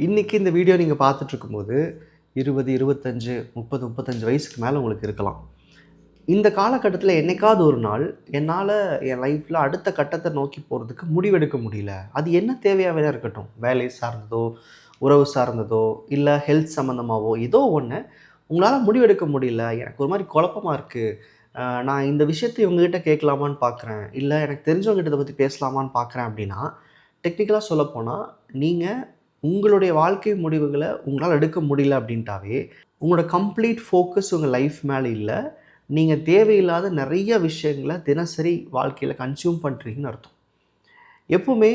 இன்றைக்கி இந்த வீடியோ நீங்கள் பார்த்துட்ருக்கும்போது 20, 25, 30, 35 வயசுக்கு மேலே உங்களுக்கு இருக்கலாம். இந்த காலகட்டத்தில் என்னைக்காவது ஒரு நாள் என்னால் என் லைஃப்பில் அடுத்த கட்டத்தை நோக்கி போகிறதுக்கு முடிவெடுக்க முடியல. அது என்ன தேவையாகவே இருக்கட்டும், வேலை சார்ந்ததோ, உறவு சார்ந்ததோ, இல்லை ஹெல்த் சம்மந்தமாகவோ ஏதோ ஒன்று உங்களால் முடிவெடுக்க முடியல. எனக்கு ஒரு மாதிரி குழப்பமாக இருக்குது. நான் இந்த விஷயத்தை இவங்ககிட்ட கேட்கலாமான்னு பார்க்குறேன், இல்லை எனக்கு தெரிஞ்சவங்ககிட்ட இதை பற்றி பேசலாமான்னு பார்க்குறேன் அப்படின்னா, டெக்னிக்கலாக சொல்லப்போனால் நீங்கள் உங்களுடைய வாழ்க்கை முடிவுகளை உங்களால் எடுக்க முடியல அப்படின்ட்டாவே உங்களோட கம்ப்ளீட் ஃபோக்கஸ் உங்கள் லைஃப் மேலே இல்லை. நீங்கள் தேவையில்லாத நிறைய விஷயங்களை தினசரி வாழ்க்கையில் கன்சியூம் பண்ணுறீங்கன்னு அர்த்தம். எப்போவுமே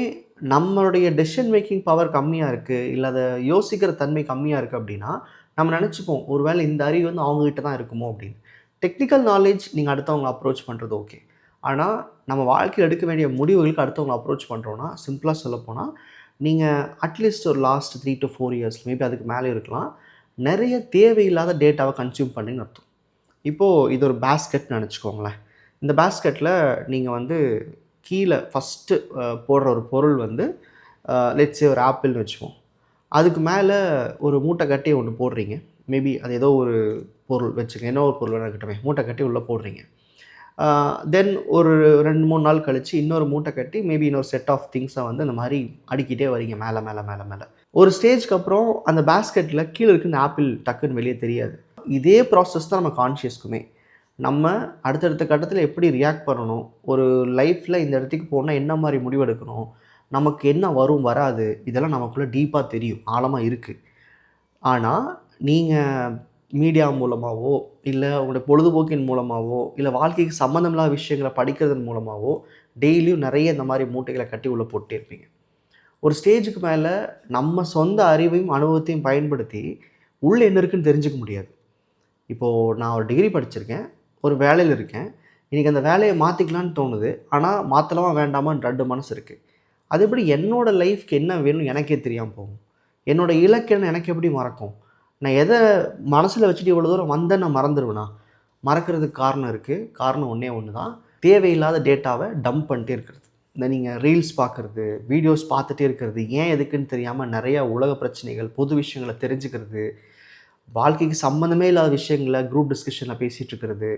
நம்மளுடைய டெசிஷன் மேக்கிங் பவர் கம்மியாக இருக்குது, இல்லை அதை யோசிக்கிற தன்மை கம்மியாக இருக்குது அப்படின்னா நம்ம நினச்சிப்போம் ஒருவேளை இந்த அறிவு வந்து அவங்ககிட்ட தான் இருக்குமோ அப்படின்னு. டெக்னிக்கல் நாலேஜ் நீங்கள் அடுத்தவங்களை அப்ரோச் பண்ணுறது ஓகே. ஆனால் நம்ம வாழ்க்கையில் எடுக்க வேண்டிய முடிவுகளுக்கு அடுத்தவங்களை அப்ரோச் பண்ணுறோன்னா சிம்பிளாக சொல்லப்போனால் நீங்கள் அட்லீஸ்ட் ஒரு லாஸ்ட் 3 to 4 இயர்ஸ் மேபி அதுக்கு மேலே இருக்கலாம், நிறைய தேவையில்லாத டேட்டாவை கன்சியூம் பண்ணின்னு அர்த்தம். இப்போது இது ஒரு பேஸ்கெட்னு நினச்சிக்கோங்களேன். இந்த பேஸ்கெட்டில் நீங்கள் வந்து கீழே ஃபஸ்ட்டு போடுற ஒரு பொருள் வந்து லெட்ஸே ஒரு ஆப்பிள்னு வச்சுப்போம். அதுக்கு மேலே ஒரு மூட்டை கட்டி ஒன்று போடுறீங்க. மேபி அது ஏதோ ஒரு பொருள் வச்சுக்கோங்க, என்ன ஒரு பொருள் வேணா இருக்கட்டும், மூட்டை கட்டி உள்ளே போடுறீங்க. தென் ஒரு 2-3 நாள் கழித்து இன்னொரு மூட்டை கட்டி மேபி இன்னொரு செட் ஆஃப் திங்ஸை வந்து இந்த மாதிரி அடுக்கிட்டே வரீங்க மேலே மேலே மேலே மேலே. ஒரு ஸ்டேஜ்க்கு அப்புறம் அந்த பேஸ்கெட்டில் கீழே இருக்க இந்த ஆப்பிள் டக்குன்னு வெளியே தெரியாது. இதே ப்ராசஸ் தான் நம்ம கான்ஷியஸ்க்குமே. நம்ம அடுத்தடுத்த கட்டத்தில் எப்படி ரியாக்ட் பண்ணணும், ஒரு லைஃப்பில் இந்த இடத்துக்கு போனால் என்ன மாதிரி முடிவெடுக்கணும், நமக்கு என்ன வரும் வராது, இதெல்லாம் நமக்குள்ளே டீப்பாக தெரியும், ஆழமாக இருக்குது. ஆனால் நீங்கள் மீடியா மூலமாகவோ, இல்லை உங்களுடைய பொழுதுபோக்கின் மூலமாகவோ, இல்லை வாழ்க்கைக்கு சம்மந்தமில்லாத விஷயங்களை படிக்கிறதன் மூலமாகவோ டெய்லியும் நிறைய இந்த மாதிரி மூட்டைகளை கட்டி உள்ளே போட்டே இருப்பீங்க. ஒரு ஸ்டேஜுக்கு மேலே நம்ம சொந்த அறிவையும் அனுபவத்தையும் பயன்படுத்தி உள்ளே என்ன இருக்குதுன்னு தெரிஞ்சுக்க முடியாது. இப்போது நான் ஒரு டிகிரி படிச்சிருக்கேன், ஒரு வேலையில் இருக்கேன், இன்றைக்கி அந்த வேலையை மாற்றிக்கலான்னு தோணுது, ஆனால் மாற்றலாமா வேண்டாமான்னு 2 மனசு இருக்குது. அது எப்படி என்னோடய லைஃப்க்கு என்ன வேணும்னு எனக்கே தெரியாமல் போகும், என்னோடய இலக்குன்னு எனக்கு எப்படி மறக்கும், நான் எதை மனசில் வச்சுட்டு இவ்வளோ தூரம் வந்தேன் நான் மறந்துடுவேனா? மறக்கிறதுக்கு காரணம் இருக்குது. காரணம் ஒன்றே ஒன்று தான், தேவையில்லாத டேட்டாவை டம்ப் பண்ணிட்டே இருக்கிறது. இந்த நீங்கள் ரீல்ஸ் பார்க்குறது, வீடியோஸ் பார்த்துட்டே இருக்கிறது, ஏன் எதுக்குன்னு தெரியாமல் நிறையா உலக பிரச்சனைகள், பொது விஷயங்களை தெரிஞ்சுக்கிறது, வாழ்க்கைக்கு சம்மந்தமே இல்லாத விஷயங்களை குரூப் டிஸ்கஷனில் பேசிகிட்டு இருக்கிறது,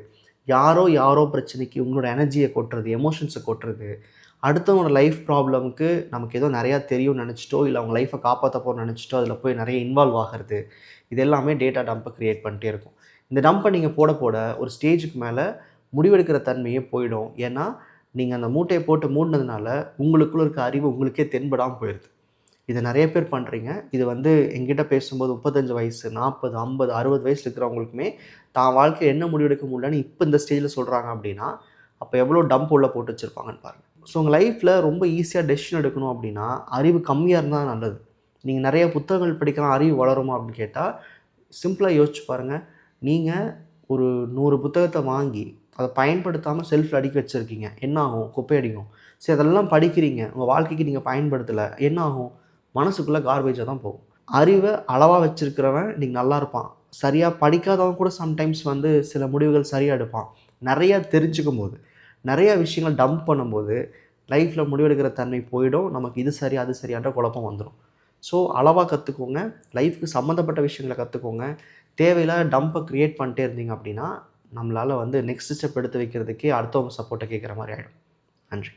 யாரோ பிரச்சனைக்கு உங்களோட எனர்ஜியை கொட்டுறது, எமோஷன்ஸை கொட்டுறது, அடுத்தவங்களோட லைஃப் ப்ராப்ளமுக்கு நமக்கு ஏதோ நிறையா தெரியும்னு நினச்சிட்டோ, இல்லை அவங்க லைஃப்பை காப்பாற்ற போகிறோம்னு நினச்சிட்டோ அதில் போய் நிறைய இன்வால்வ் ஆகிறது, இது எல்லாமே டேட்டா டம்பை க்ரியேட் பண்ணிட்டே இருக்கும். இந்த டம்பை நீங்கள் போட ஒரு ஸ்டேஜுக்கு மேலே முடிவெடுக்கிற தன்மையே போயிடும். ஏன்னா நீங்கள் அந்த மூட்டையை போட்டு மூடினதுனால உங்களுக்குள்ளே இருக்க அறிவு உங்களுக்கே தென்படாமல் போயிடுது. இதை நிறைய பேர் பண்ணுறீங்க. இது வந்து எங்கிட்ட பேசும்போது 35 வயசு, 40, 50, 60 வயசில் இருக்கிறவங்களுக்குமே தான் வாழ்க்கையை என்ன முடிவெடுக்க முடியலன்னு இப்போ இந்த ஸ்டேஜில் சொல்கிறாங்க அப்படின்னா, அப்போ எவ்வளோ டம்ப் உள்ளே போட்டு வச்சுருப்பாங்கன்னு பாருங்கள். ஸோ உங்கள் லைஃப்பில் ரொம்ப ஈஸியாக டெசிஷன் எடுக்கணும் அப்படின்னா அறிவு கம்மியாக இருந்தால் நல்லது. நீங்கள் நிறைய புத்தகங்கள் படிக்கலாம், அறிவு வளருமா அப்படின்னு கேட்டால் சிம்பிளாக யோசிச்சு பாருங்கள். நீங்கள் ஒரு 100 புத்தகத்தை வாங்கி அதை பயன்படுத்தாமல் செல்ஃபில் அடுக்கி வச்சுருக்கீங்க, என்ன ஆகும்? குப்பையடிக்கும். சரி, அதெல்லாம் படிக்கிறீங்க, உங்கள் வாழ்க்கைக்கு நீங்கள் பயன்படுத்தலை, என்ன ஆகும்? மனசுக்குள்ளே கார்பேஜாக தான் போகும். அறிவை அளவாக வச்சுருக்கிறவன் இன்றைக்கி நல்லா இருப்பான். சரியாக படிக்காதவன் கூட சம்டைம்ஸ் வந்து சில முடிவுகள் சரியாக எடுப்பான். நிறையா தெரிஞ்சுக்கும் போது, நிறையா விஷயங்கள் டம்ப் பண்ணும்போது லைஃப்பில் முடிவெடுக்கிற தன்மை போயிடும். நமக்கு இது சரி அது சரியான்ற குழப்பம் வந்துடும். ஸோ அளவாக கற்றுக்கோங்க, லைஃப்க்கு சம்மந்தப்பட்ட விஷயங்களை கற்றுக்கோங்க. தேவையில்லாத டம்பை க்ரியேட் பண்ணிட்டே இருந்தீங்க அப்படின்னா நம்மளால் வந்து நெக்ஸ்ட் ஸ்டெப் எடுத்து வைக்கிறதுக்கே அடுத்தவங்க சப்போர்ட்டை கேட்குற மாதிரி ஆகிடும். நன்றி.